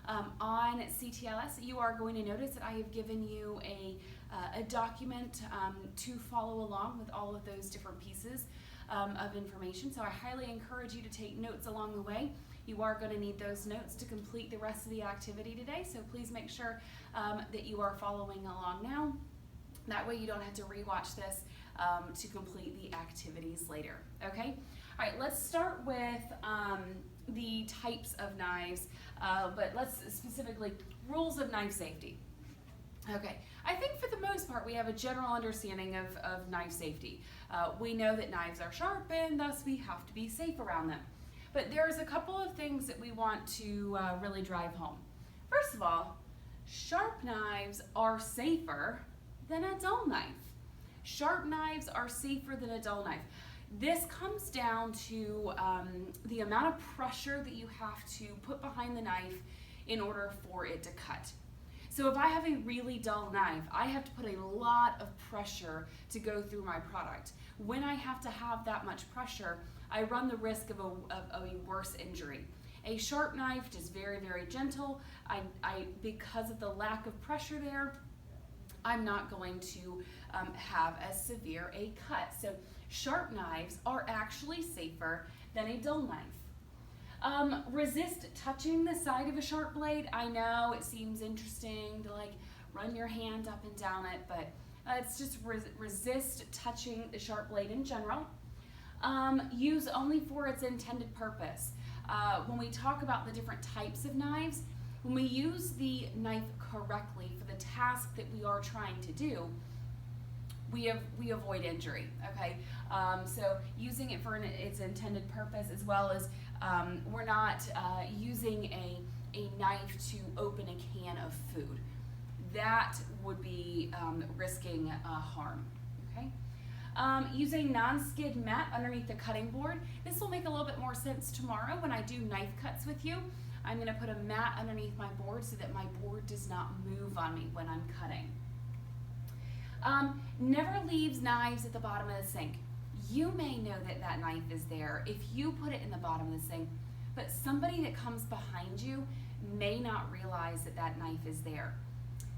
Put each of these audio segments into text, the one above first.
on CTLS, you are going to notice that I have given you a document to follow along with all of those different pieces of information. So I highly encourage you to take notes along the way. You are going to need those notes to complete the rest of the activity today, so please make sure that you are following along now. That way you don't have to rewatch this to complete the activities later, okay? All right, let's start with the types of knives, but let's specifically, rules of knife safety. Okay, I think for the most part we have a general understanding of knife safety. We know that knives are sharp and thus we have to be safe around them. But there's a couple of things that we want to really drive home. First of all, sharp knives are safer than a dull knife. Sharp knives are safer than a dull knife. This comes down to the amount of pressure that you have to put behind the knife in order for it to cut. So if I have a really dull knife, I have to put a lot of pressure to go through my product. When I have to have that much pressure, I run the risk of a worse injury. A sharp knife is very, very gentle. Because of the lack of pressure there, I'm not going to have as severe a cut. So sharp knives are actually safer than a dull knife. Resist touching the side of a sharp blade. I know it seems interesting to like run your hand up and down it, but it's just resist touching the sharp blade in general. Use only for its intended purpose. When we talk about the different types of knives, when we use the knife correctly for the task that we are trying to do, we avoid injury, okay? So using it for its intended purpose, as well as we're not using a knife to open a can of food. That would be risking harm, okay? Use a non-skid mat underneath the cutting board. This will make a little bit more sense tomorrow when I do knife cuts with you. I'm going to put a mat underneath my board so that my board does not move on me when I'm cutting. Never leaves knives at the bottom of the sink. You may know that that knife is there if you put it in the bottom of the sink, but somebody that comes behind you may not realize that that knife is there.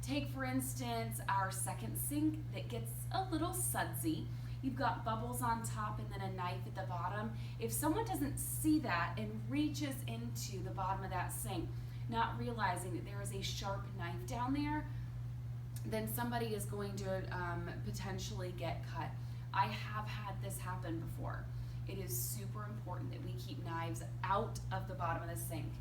Take, for instance, our second sink that gets a little sudsy. You've got bubbles on top and then a knife at the bottom. If someone doesn't see that and reaches into the bottom of that sink, not realizing that there is a sharp knife down there, then somebody is going to potentially get cut. I have had this happen before. It is super important that we keep knives out of the bottom of the sink.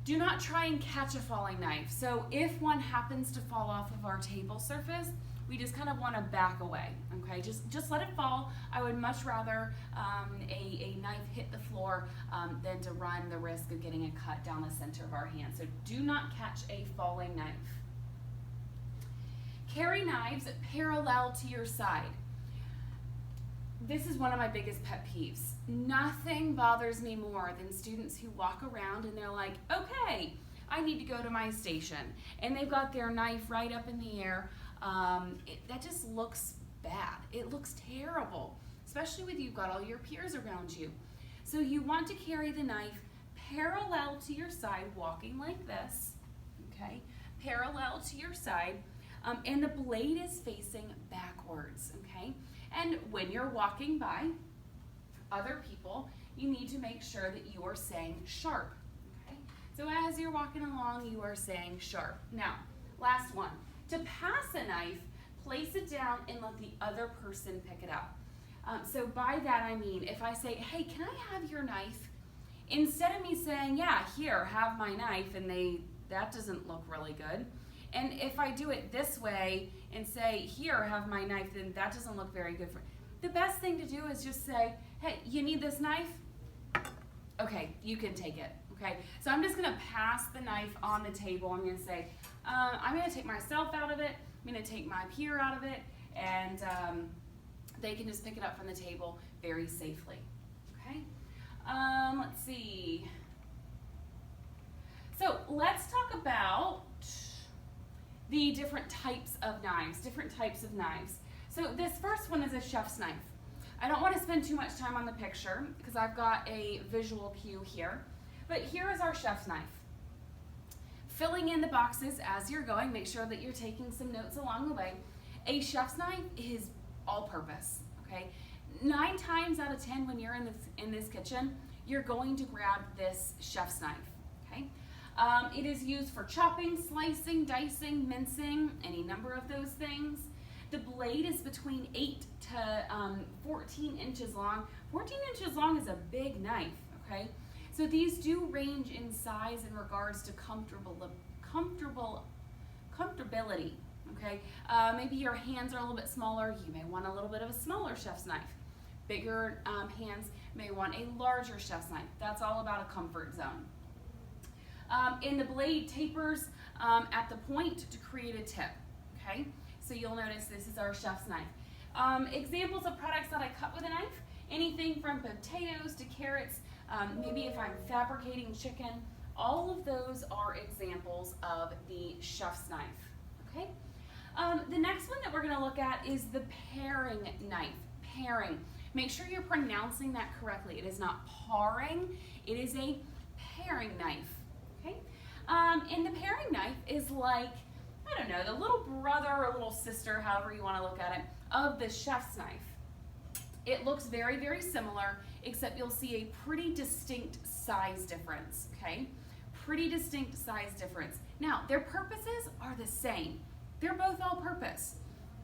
Do not try and catch a falling knife. So if one happens to fall off of our table surface, we just kind of want to back away, okay? Just let it fall. I would much rather a knife hit the floor than to run the risk of getting a cut down the center of our hand. So do not catch a falling knife. Carry knives parallel to your side. This is one of my biggest pet peeves. Nothing bothers me more than students who walk around and they're like, okay, I need to go to my station. And they've got their knife right up in the air. That just looks bad. It looks terrible, especially when you've got all your peers around you. So you want to carry the knife parallel to your side, walking like this, okay? Parallel to your side, and the blade is facing backwards, okay? And when you're walking by other people, you need to make sure that you are saying sharp, okay? So as you're walking along, you are saying sharp. Now, last one. To pass a knife, place it down and let the other person pick it up. So by that I mean, if I say, hey, can I have your knife? Instead of me saying, yeah, here, have my knife, and that doesn't look really good. And if I do it this way and say, here, have my knife, then that doesn't look very good. The best thing to do is just say, hey, you need this knife? Okay, you can take it, okay? So I'm just gonna pass the knife on the table. I'm gonna say, I'm gonna take myself out of it, I'm gonna take my peer out of it, and they can just pick it up from the table very safely, okay? Let's see. So let's talk about the different types of knives, So this first one is a chef's knife. I don't want to spend too much time on the picture because I've got a visual cue here, but here is our chef's knife. Filling in the boxes as you're going, make sure that you're taking some notes along the way. A chef's knife is all-purpose, okay? 9 times out of 10 when you're in this kitchen, you're going to grab this chef's knife, okay? It is used for chopping, slicing, dicing, mincing, any number of those things. The blade is between 8 to 14 inches long. 14 inches long is a big knife, okay? So these do range in size in regards to comfortability, okay? Maybe your hands are a little bit smaller. You may want a little bit of a smaller chef's knife. Bigger hands may want a larger chef's knife. That's all about a comfort zone. And the blade tapers at the point to create a tip, okay? So you'll notice this is our chef's knife. Examples of products that I cut with a knife, anything from potatoes to carrots, maybe if I'm fabricating chicken, all of those are examples of the chef's knife, okay? The next one that we're gonna look at is the paring knife, paring. Make sure you're pronouncing that correctly. It is not paring, it is a paring knife, okay? And the paring knife is like, I don't know, the little brother or little sister, however you wanna look at it, of the chef's knife. It looks very, very similar, except you'll see a pretty distinct size difference, okay? Pretty distinct size difference. Now, their purposes are the same. They're both all-purpose.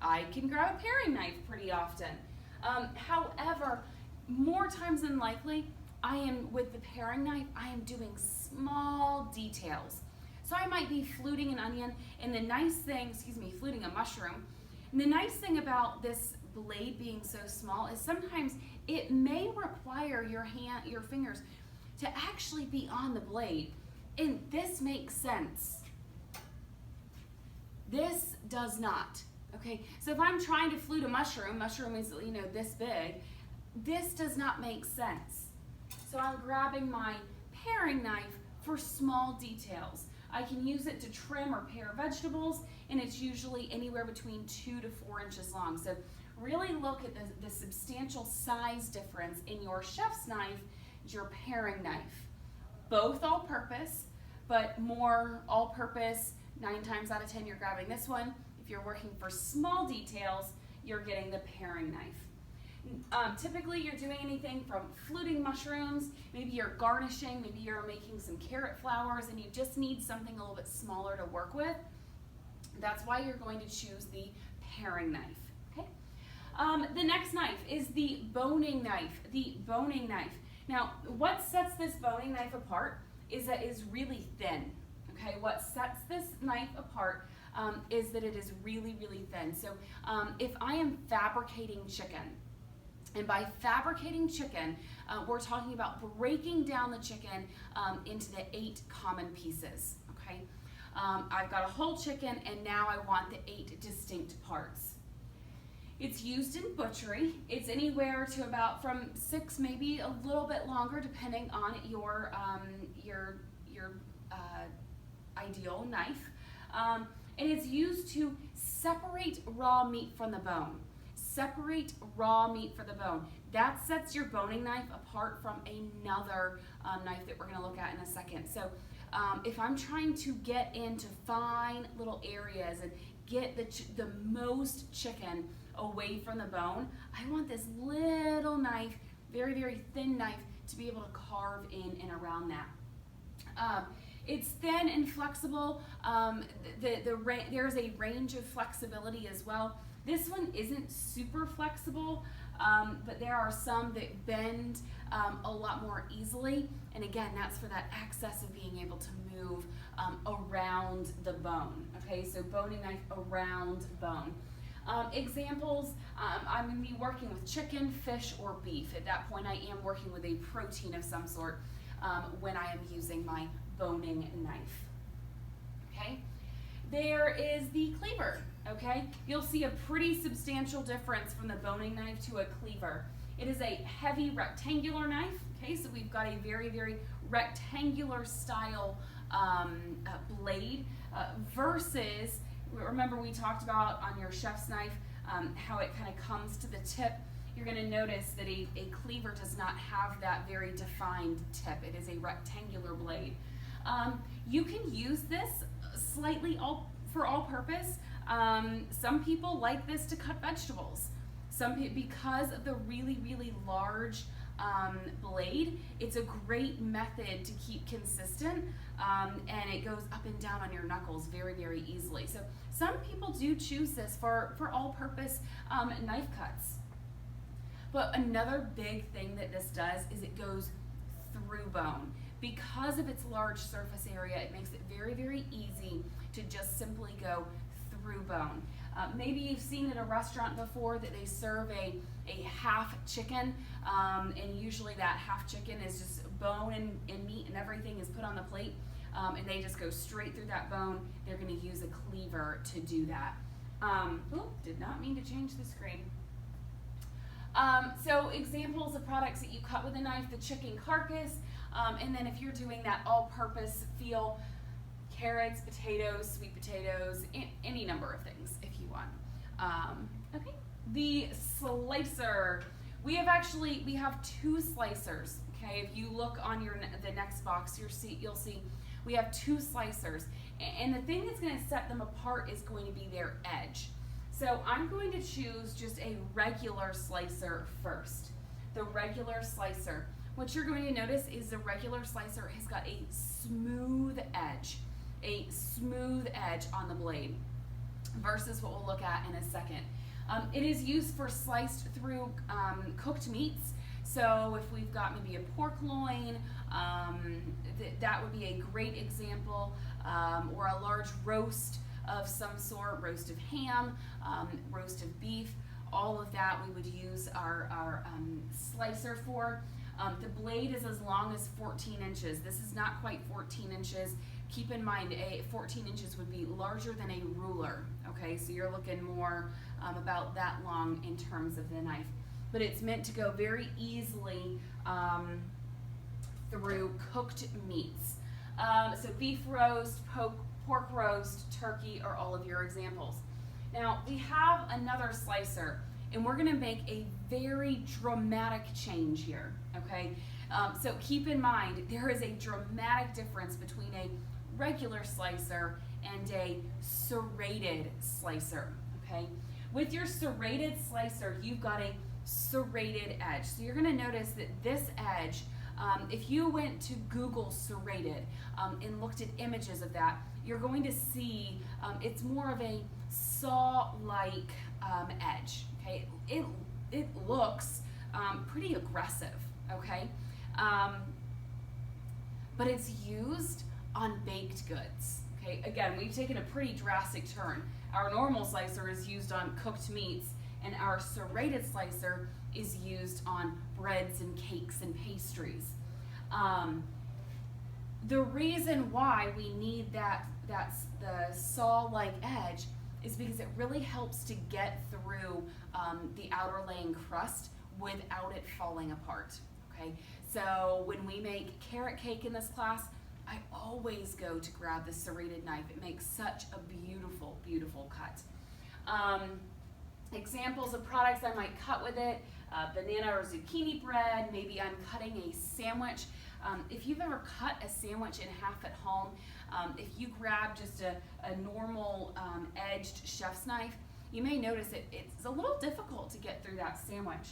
I can grab a paring knife pretty often. However, more times than likely, with the paring knife, I am doing small details. So I might be fluting an onion, and the nice thing, fluting a mushroom. And the nice thing about this blade being so small is sometimes it may require your fingers to actually be on the blade. And this makes sense. This does not. Okay, so if I'm trying to flute a mushroom is, this big, this does not make sense. So I'm grabbing my paring knife for small details. I can use it to trim or pare vegetables, and it's usually anywhere between 2 to 4 inches long. So really look at the substantial size difference in your chef's knife and your paring knife. Both all-purpose, but more all-purpose, 9 times out of 10 you're grabbing this one. If you're working for small details, you're getting the paring knife. Typically you're doing anything from fluting mushrooms, maybe you're garnishing, maybe you're making some carrot flowers and you just need something a little bit smaller to work with. That's why you're going to choose the paring knife, okay? The next knife is the boning knife, Now, what sets this boning knife apart is that it's really thin, okay? What sets this knife apart is that it is really, really thin. So if I am fabricating chicken, and by fabricating chicken, we're talking about breaking down the chicken into the 8 common pieces, okay? I've got a whole chicken, and now I want the 8 distinct parts. It's used in butchery. It's anywhere to about from 6, maybe a little bit longer, depending on your ideal knife. And it's used to separate raw meat from the bone. Separate raw meat from the bone. That sets your boning knife apart from another knife that we're going to look at in a second. So if I'm trying to get into fine little areas and get the most chicken away from the bone, I want this little knife, very, very thin knife, to be able to carve in and around that. It's thin and flexible. There's a range of flexibility as well. This one isn't super flexible, but there are some that bend a lot more easily. And again, that's for that access of being able to move around the bone. Okay, so boning knife around bone. Examples, I'm going to be working with chicken, fish, or beef. At that point, I am working with a protein of some sort when I am using my boning knife. Okay, there is the cleaver. Okay, you'll see a pretty substantial difference from the boning knife to a cleaver. It is a heavy rectangular knife. Okay, so we've got a very, very rectangular style blade versus, remember we talked about on your chef's knife how it kind of comes to the tip. You're going to notice that a cleaver does not have that very defined tip. It is a rectangular blade. You can use this slightly for all purpose. Some people like this to cut vegetables. Because of the really, really large blade, it's a great method to keep consistent, and it goes up and down on your knuckles very, very easily. So some people do choose this for all-purpose knife cuts. But another big thing that this does is it goes through bone. Because of its large surface area, it makes it very, very easy to just simply go through bone. Maybe you've seen at a restaurant before that they serve a half chicken, and usually that half chicken is just bone and meat and everything is put on the plate, and they just go straight through that bone. They're going to use a cleaver to do that. Did not mean to change the screen. So examples of products that you cut with a knife: the chicken carcass, and then if you're doing that all-purpose feel, carrots, potatoes, sweet potatoes, any number of things if you want. Okay, the slicer. We have two slicers. Okay, if you look on the next box, you'll see we have two slicers, and the thing that's going to set them apart is going to be their edge. So I'm going to choose just a regular slicer first. The regular slicer. What you're going to notice is the regular slicer has got a smooth edge on the blade versus what we'll look at in a second. It is used for sliced through cooked meats. So if we've got maybe a pork loin, that would be a great example, or a large roast of some sort, roast of ham, roast of beef. All of that we would use our slicer for. The blade is as long as 14 inches. This is not quite 14 inches. Keep in mind, 14 inches would be larger than a ruler, okay? So you're looking more about that long in terms of the knife. But it's meant to go very easily through cooked meats. So beef roast, pork roast, turkey are all of your examples. Now, we have another slicer, and we're gonna make a very dramatic change here, okay? So keep in mind, there is a dramatic difference between a regular slicer and a serrated slicer, okay? With your serrated slicer, you've got a serrated edge. So you're gonna notice that this edge, if you went to Google serrated and looked at images of that, you're going to see it's more of a saw-like edge, okay? It looks pretty aggressive, okay? But it's used on baked goods, okay? Again, we've taken a pretty drastic turn. Our normal slicer is used on cooked meats, and our serrated slicer is used on breads and cakes and pastries. The reason why we need the saw-like edge is because it really helps to get through the outer laying crust without it falling apart, okay? So when we make carrot cake in this class, I always go to grab the serrated knife. It makes such a beautiful, beautiful cut. Examples of products I might cut with it: banana or zucchini bread. Maybe I'm cutting a sandwich. If you've ever cut a sandwich in half at home, if you grab just a normal edged chef's knife, you may notice it's a little difficult to get through that sandwich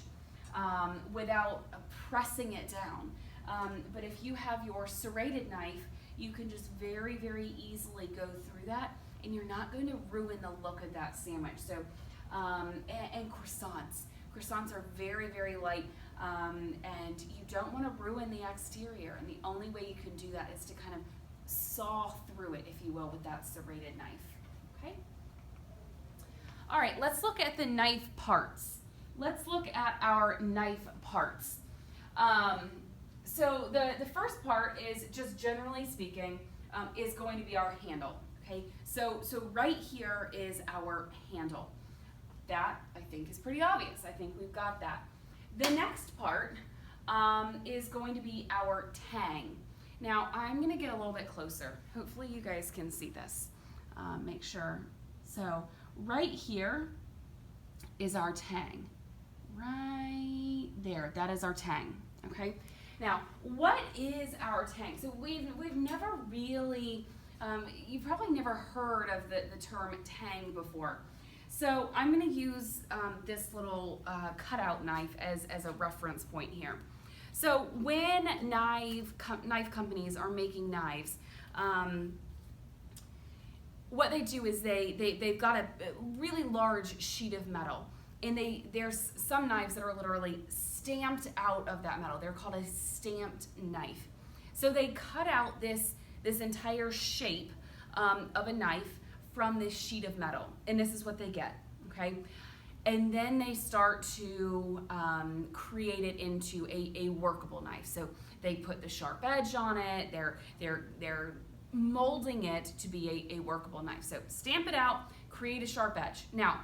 without pressing it down. But if you have your serrated knife, you can just very, very easily go through that, and you're not going to ruin the look of that sandwich. So, and croissants. Croissants are very, very light, and you don't want to ruin the exterior, and the only way you can do that is to kind of saw through it, if you will, with that serrated knife, okay? All right, let's look at the knife parts. Let's look at our knife parts. So the first part is, just generally speaking, is going to be our handle, okay? So right here is our handle. That, I think, is pretty obvious. I think we've got that. The next part is going to be our tang. Now, I'm going to get a little bit closer. Hopefully you guys can see this. Make sure. So right here is our tang. Right there. That is our tang. Okay? Now, what is our tang? So we've never really, you've probably never heard of the term tang before. So I'm going to use this little cutout knife as a reference point here. So when knife companies are making knives, what they do is they've got a really large sheet of metal, and there's some knives that are literally stamped out of that metal. They're called a stamped knife. So they cut out this entire shape of a knife from this sheet of metal, and this is what they get, okay? And then they start to create it into a workable knife. So they put the sharp edge on it. They're molding it to be a workable knife. So stamp it out, create a sharp edge. Now,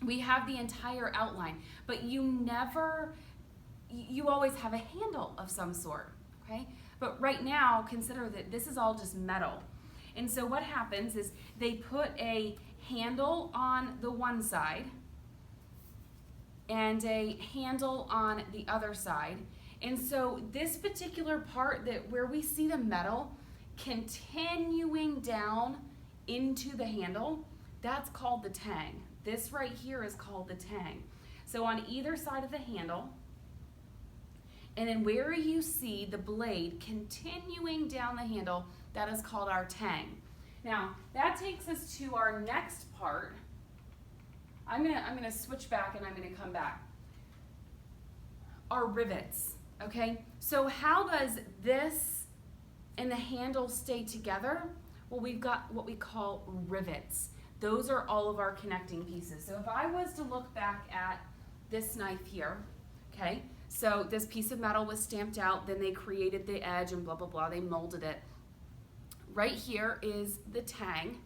we have the entire outline, but you always have a handle of some sort, okay? But right now, consider that this is all just metal. And so what happens is they put a handle on the one side and a handle on the other side. And so this particular part where we see the metal continuing down into the handle, that's called the tang. This right here is called the tang. So on either side of the handle, and then where you see the blade continuing down the handle, that is called our tang. Now, that takes us to our next part. I'm gonna switch back and I'm gonna come back. Our rivets, okay? So how does this and the handle stay together? Well, we've got what we call rivets. Those are all of our connecting pieces. So if I was to look back at this knife here, okay? So this piece of metal was stamped out, then they created the edge and blah, blah, blah, they molded it. Right here is the tang.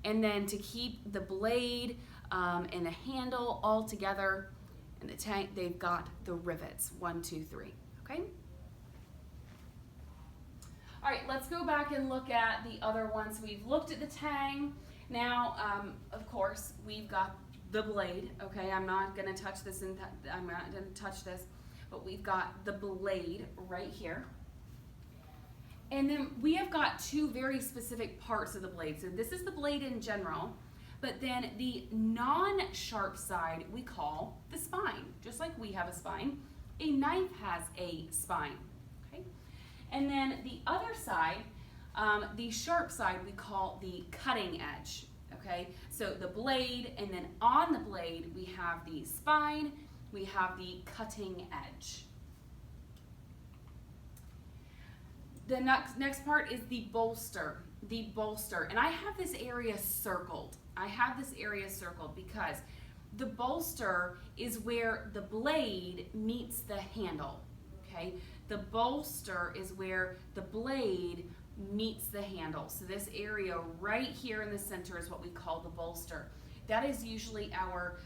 And then to keep the blade and the handle all together and the tang, they've got the rivets, 1, 2, 3, okay? All right, let's go back and look at the other ones. We've looked at the tang. Now, of course, we've got the blade, okay? I'm not gonna touch this, but we've got the blade right here. And then we have got two very specific parts of the blade. So this is the blade in general, but then the non-sharp side we call the spine. Just like we have a spine, a knife has a spine, okay? And then the other side, the sharp side, we call the cutting edge, okay? So the blade, and then on the blade, we have the spine, we have the cutting edge. The next part is the bolster. The bolster, and I have this area circled. Because the bolster is where the blade meets the handle, okay? The bolster is where the blade meets the handle. So this area right here in the center is what we call the bolster. That is usually our,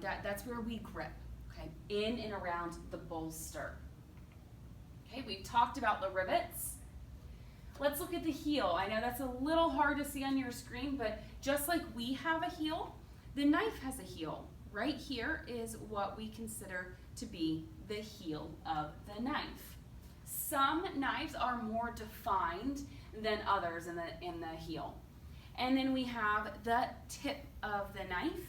that's where we grip, okay? In and around the bolster. Okay, we've talked about the rivets. Let's look at the heel. I know that's a little hard to see on your screen, but just like we have a heel, the knife has a heel. Right here is what we consider to be the heel of the knife. Some knives are more defined than others in the heel. And then we have the tip of the knife,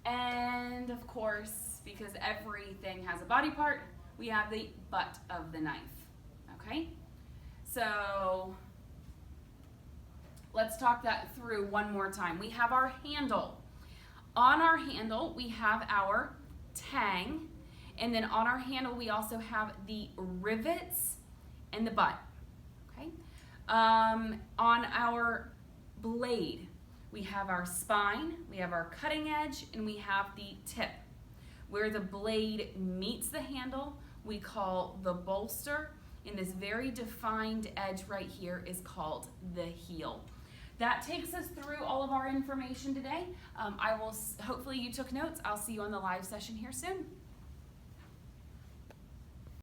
and of course, because everything has a body part, we have the butt of the knife, okay? So let's talk that through one more time. We have our handle. On our handle, we have our tang, and then on our handle, we also have the rivets and the butt, okay? On our blade, we have our spine, we have our cutting edge, and we have the tip. Where the blade meets the handle, we call the bolster, and this very defined edge right here is called the heel. That takes us through all of our information today. Hopefully you took notes. I'll see you on the live session here soon.